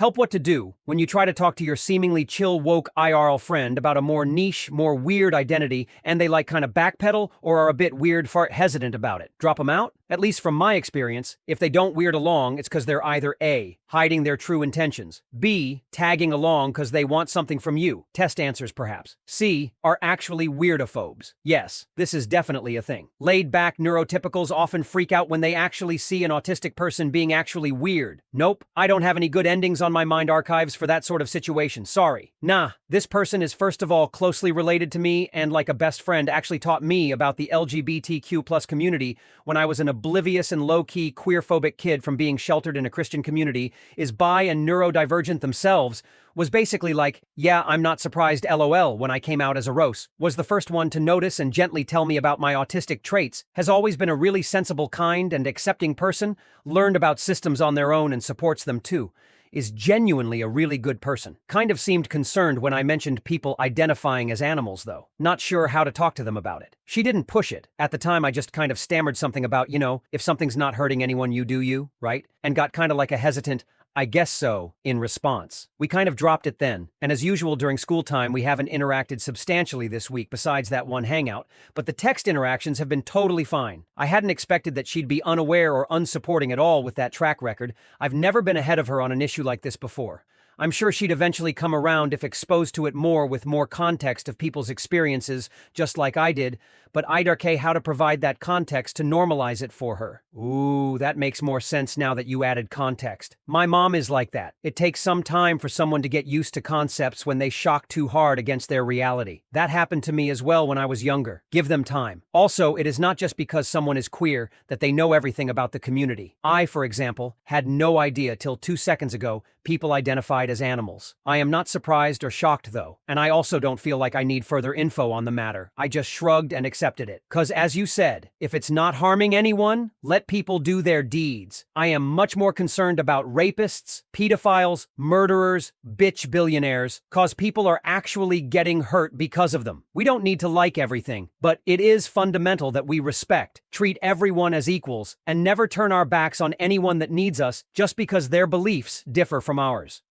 Help what to do when you try to talk to your seemingly chill woke IRL friend about a more niche, more weird identity and they like kind of backpedal or are a bit weird fart hesitant about it. Drop them out? At least from my experience, if they don't weird along, it's because they're either A, hiding their true intentions, B, tagging along because they want something from you, test answers perhaps, C, are actually weirdophobes. Yes, this is definitely a thing. Laid-back neurotypicals often freak out when they actually see an autistic person being actually weird. Nope, I don't have any good endings on my mind archives for that sort of situation, sorry. Nah, this person is first of all closely related to me and like a best friend actually taught me about the LGBTQ+ community when I was an oblivious and low-key queerphobic kid from being sheltered in a Christian community, is bi and neurodivergent themselves, was basically like, yeah, I'm not surprised LOL when I came out as a rose, was the first one to notice and gently tell me about my autistic traits, has always been a really sensible, kind, and accepting person, learned about systems on their own and supports them too, is genuinely a really good person. Kind of seemed concerned when I mentioned people identifying as animals though. Not sure how to talk to them about it. She didn't push it. At the time I just kind of stammered something about, if something's not hurting anyone you do you, right? And got kind of like a hesitant, I guess so, in response. We kind of dropped it then, and as usual during school time we haven't interacted substantially this week besides that one hangout, but the text interactions have been totally fine. I hadn't expected that she'd be unaware or unsupporting at all with that track record. I've never been ahead of her on an issue like this before. I'm sure she'd eventually come around if exposed to it more with more context of people's experiences, just like I did, but I'd argue how to provide that context to normalize it for her. Ooh, that makes more sense now that you added context. My mom is like that. It takes some time for someone to get used to concepts when they shock too hard against their reality. That happened to me as well when I was younger. Give them time. Also, it is not just because someone is queer that they know everything about the community. I, for example, had no idea till 2 seconds ago people identified as animals. I am not surprised or shocked though, and I also don't feel like I need further info on the matter. I just shrugged and accepted it. 'Cause as you said, if it's not harming anyone, let people do their deeds. I am much more concerned about rapists, pedophiles, murderers, bitch billionaires, 'cause people are actually getting hurt because of them. We don't need to like everything, but it is fundamental that we respect, treat everyone as equals, and never turn our backs on anyone that needs us just because their beliefs differ from ours.